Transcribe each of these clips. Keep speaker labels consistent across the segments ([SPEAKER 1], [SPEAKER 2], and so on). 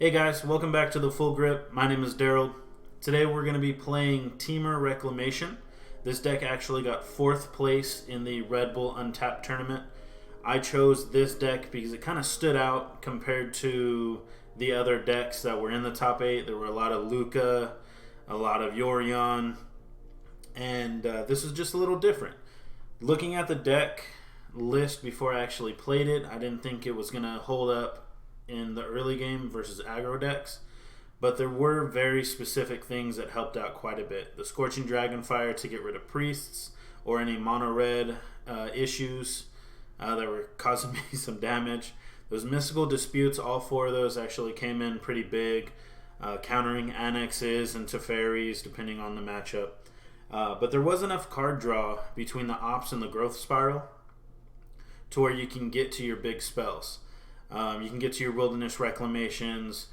[SPEAKER 1] Hey guys, welcome back to the Full Grip. My name is Daryl. Today we're going to be playing Temur Reclamation. This deck actually got 4th place in the Redbull Untapped Tournament. I chose this deck because it kind of stood out compared to the other decks that were in the top 8. There were a lot of Luca, a lot of Yorion, and this is just a little different. Looking at the deck list before I actually played it, I didn't think it was going to hold up in the early game versus aggro decks, but there were very specific things that helped out quite a bit. The Scorching Dragonfire to get rid of priests or any mono red issues that were causing me some damage. Those mystical disputes, all 4 of those actually came in pretty big, countering annexes and Teferis depending on the matchup. But there was enough card draw between the Ops and the Growth Spiral to where you can get to your big spells. You can get to your Wilderness Reclamations,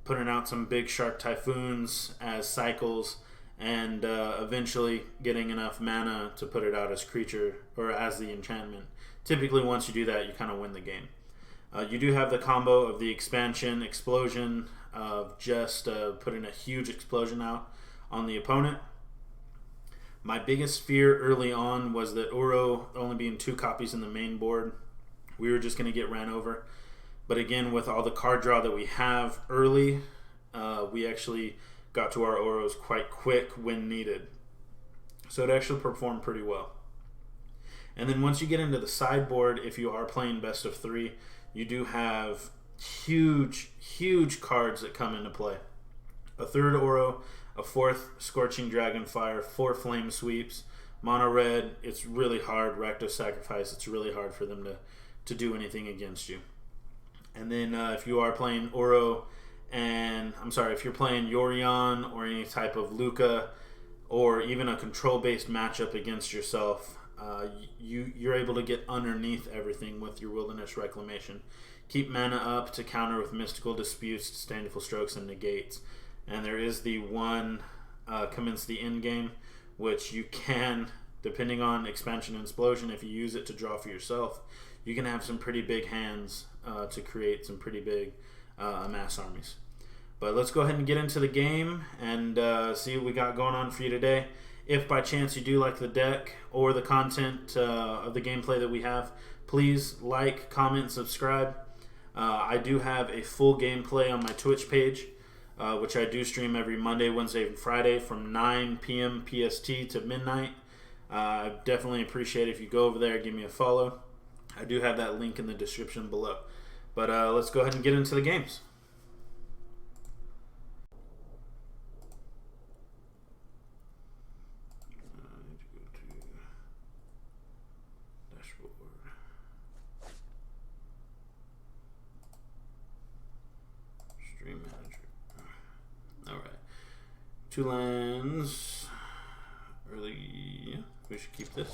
[SPEAKER 1] putting out some big Shark Typhoons as cycles, and eventually getting enough mana to put it out as creature or as the enchantment. Typically, once you do that, you kind of win the game. You do have the combo of the expansion, explosion, of just putting a huge explosion out on the opponent. My biggest fear early on was that Uro only being 2 copies in the main board, we were just going to get ran over. But again, with all the card draw that we have early, we actually got to our Oros quite quick when needed. So it actually performed pretty well. And then once you get into the sideboard, if you are playing best of 3, you do have huge, huge cards that come into play. A 3rd Oro, a 4th Scorching Dragonfire, 4 Flame Sweeps, mono red, it's really hard. Recto Sacrifice, it's really hard for them to do anything against you. And then if you are playing Oro, if you're playing Yorion or any type of Luca, or even a control-based matchup against yourself, you're able to get underneath everything with your Wilderness Reclamation. Keep mana up to counter with Mystical Disputes, Disdainful Strokes, and Negates. And there is the one Commence the Endgame, which you can, depending on Expansion and Explosion, if you use it to draw for yourself, you can have some pretty big hands to create some pretty big mass armies. But let's go ahead and get into the game and see what we got going on for you today. If by chance you do like the deck or the content of the gameplay that we have, please like, comment, subscribe. I do have a full gameplay on my Twitch page, which I do stream every Monday, Wednesday, and Friday from 9 p.m. PST to midnight. I definitely appreciate it if you go over there, give me a follow. I do have that link in the description below. But let's go ahead and get into the games. I need to go to dashboard. Stream manager. Alright. 2 lands. Early. We should keep this.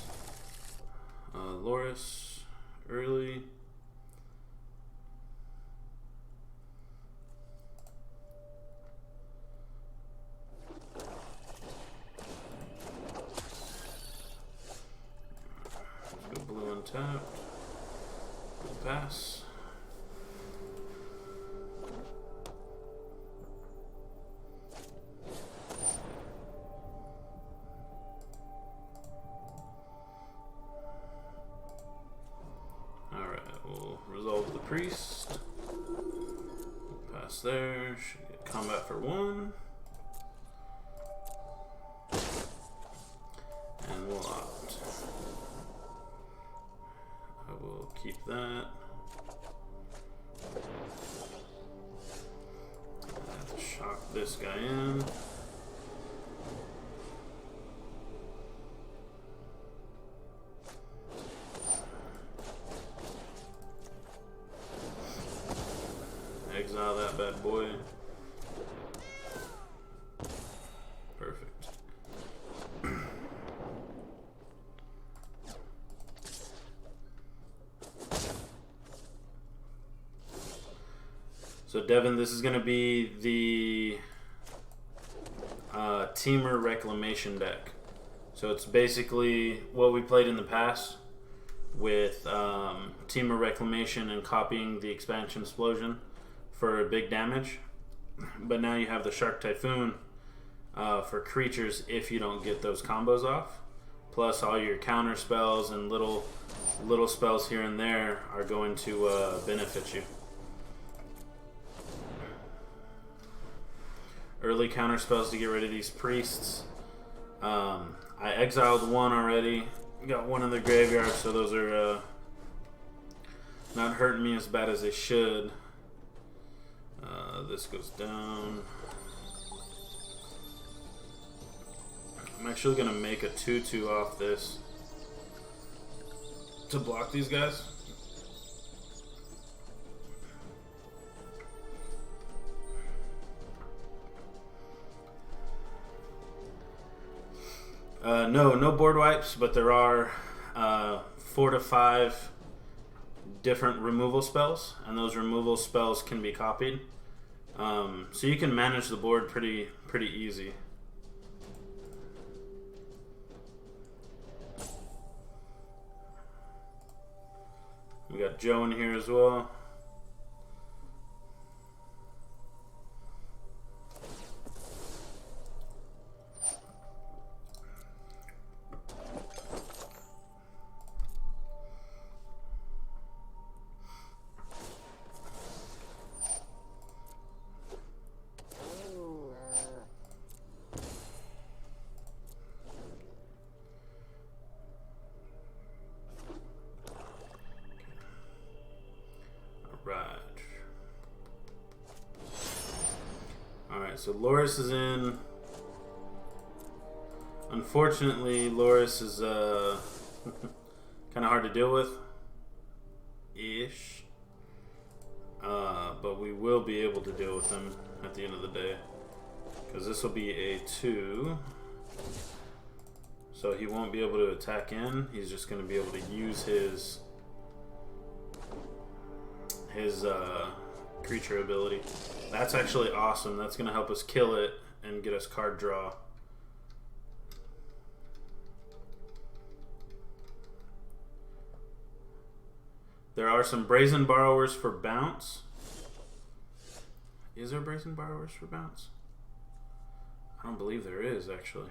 [SPEAKER 1] Loris. Early. Let's go blue untapped. Pass. Resolve the priest. Pass there. Should get combat for 1. And we'll opt. I will keep that. I have to shock this guy in. Exile that bad boy. Perfect. So Devin, this is going to be the Temur Reclamation deck. So it's basically what we played in the past with Temur Reclamation and copying the Expansion Explosion for big damage. but now you have the Shark Typhoon for creatures if you don't get those combos off. Plus all your counter spells and little spells here and there are going to benefit you. Early counter spells to get rid of these priests. I exiled one already. Got one in the graveyard, so those are not hurting me as bad as they should. This goes down. I'm actually going to make a 2/2 off this to block these guys. No board wipes, but there are 4 to 5 different removal spells, and those removal spells can be copied. So you can manage the board pretty easy. We got Joe in here as well. Alright, so Loris is in. Unfortunately, Loris is kind of hard to deal with. Ish. But we will be able to deal with him at the end of the day. Because this will be a 2. So he won't be able to attack in. He's just going to be able to use his creature ability. That's actually awesome. That's going to help us kill it and get us card draw. There are some Brazen Borrowers for bounce. Is there Brazen Borrowers for bounce? I don't believe there is, actually.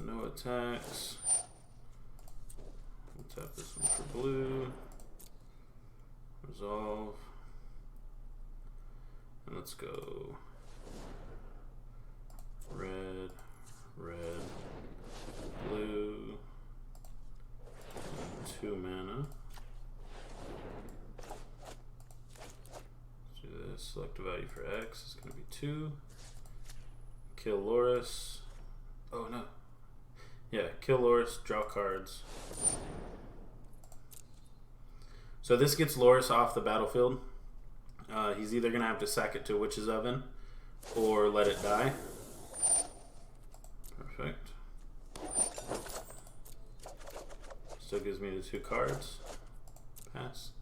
[SPEAKER 1] No attacks. We'll tap this one for blue. Resolve. And let's go red, red, blue, and 2 mana. Let's do this. Select a value for X. It's going to be 2. Kill Loris. Oh no. Yeah, kill Loris, draw cards. So this gets Loris off the battlefield. He's either going to have to sack it to Witch's Oven or let it die. Perfect. Still gives me the 2 cards. Pass.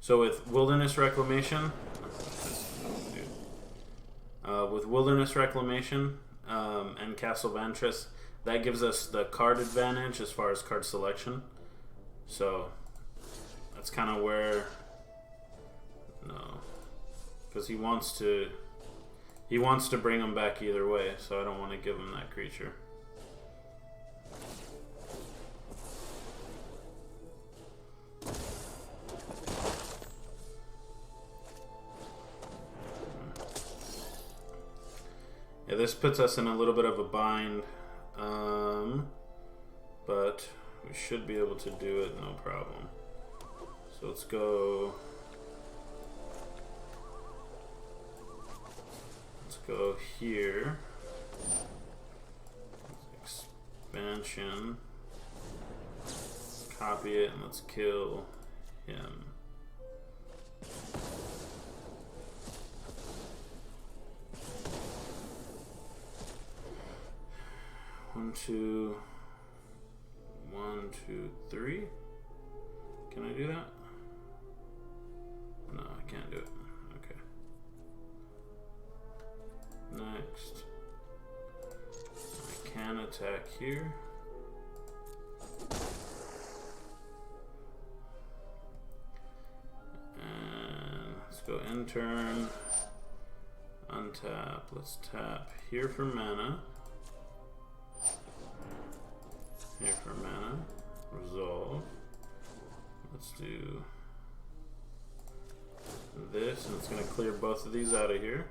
[SPEAKER 1] So with Wilderness Reclamation, and Castle Vantress, that gives us the card advantage as far as card selection. So that's kind of where, no, because he wants to bring him back either way. So I don't want to give him that creature. Yeah, this puts us in a little bit of a bind, but we should be able to do it no problem. So let's go here. Expansion. Copy it and let's kill him. Can I do that? No, I can't do it. Okay. Next. I can attack here. And let's go end turn. Untap. Let's tap here for mana. Here for mana. Resolve. Let's do this, and it's going to clear both of these out of here.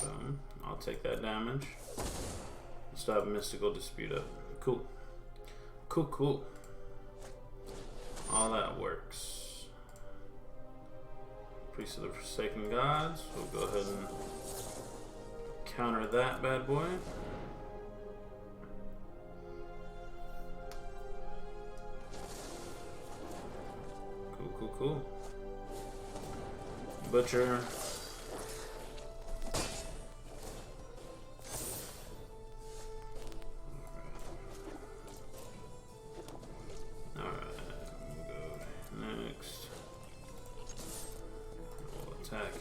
[SPEAKER 1] Boom. I'll take that damage. Stop Mystical Dispute up. Cool. Cool, cool. All that works. Priest of the Forsaken Gods. We'll go ahead and counter that bad boy. Cool, cool, cool. Butcher.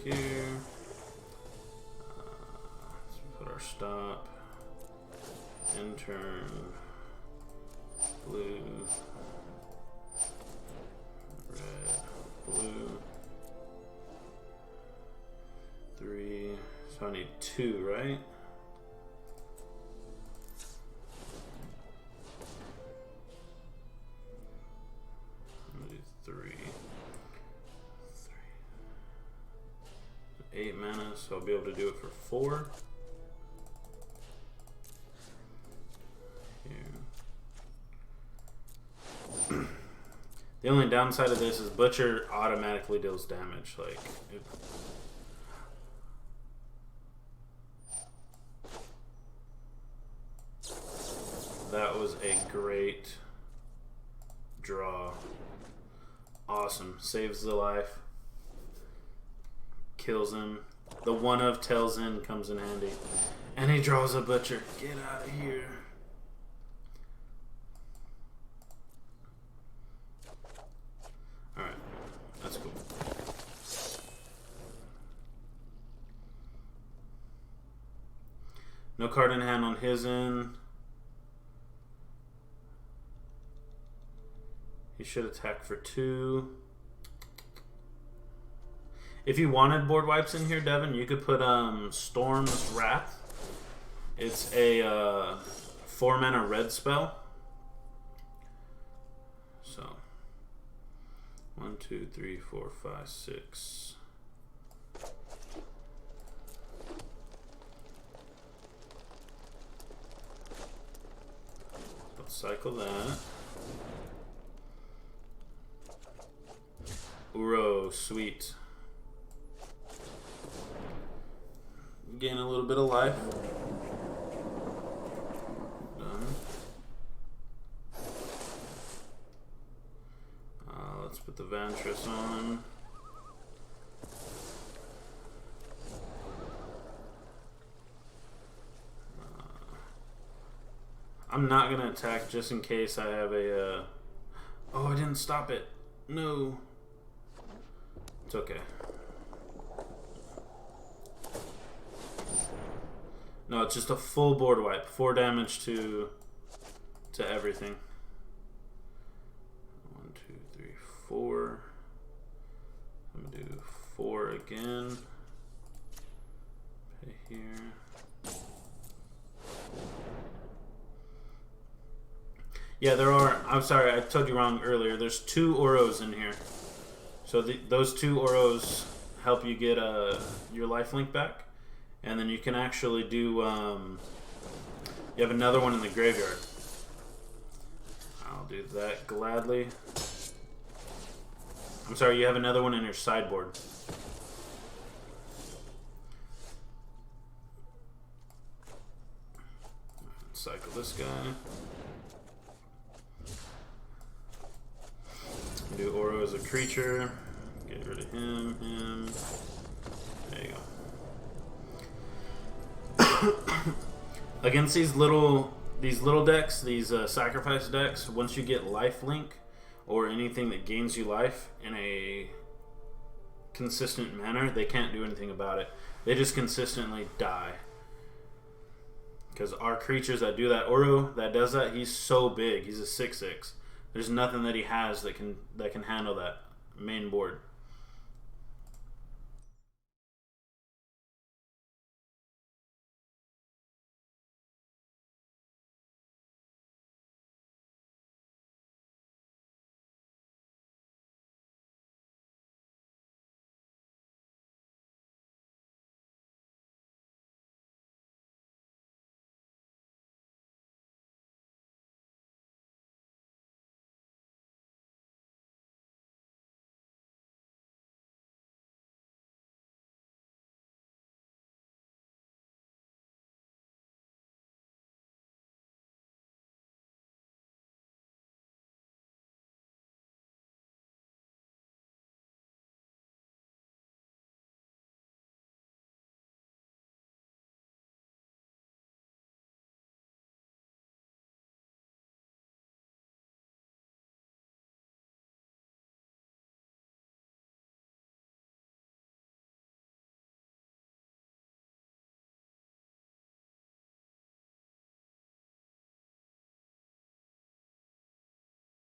[SPEAKER 1] Here. Let's put our stop. End turn. Blue. Red. Blue. 3. So I need 2, right? I'm gonna do 3. 8 mana, so I'll be able to do it for 4. Here. The only downside of this is Butcher automatically deals damage. Like, that was a great draw. Awesome. Saves the life. Kills him. The one of Tells In comes in handy. And he draws a Butcher. Get out of here. Alright. That's cool. No card in hand on his end. He should attack for 2. If you wanted board wipes in here, Devin, you could put Storm's Wrath. It's a 4 mana red spell. So 1, 2, 3, 4, 5, 6. Let's cycle that. Uro, sweet. Gain a little bit of life. Done. Let's put the Vantress on. I'm not gonna attack just in case I have a. Oh, I didn't stop it. No. It's okay. No, it's just a full board wipe. 4 damage to everything. 1, 2, 3, 4. I'm gonna do 4 again. Pay here. Yeah, there are. I'm sorry, I told you wrong earlier. There's 2 Oros in here. So those 2 Oros help you get your lifelink back. And then you can actually do, you have another one in the graveyard. I'll do that gladly. I'm sorry, you have another one in your sideboard. Cycle this guy. Do Oro as a creature. Get rid of him. There you go. Against these little These little decks, these sacrifice decks, once you get lifelink or anything that gains you life in a consistent manner, they can't do anything about it. They just consistently die. Because our creatures that do that, Oro that does that, he's so big. He's a 6/6. There's nothing that he has that can handle that main board.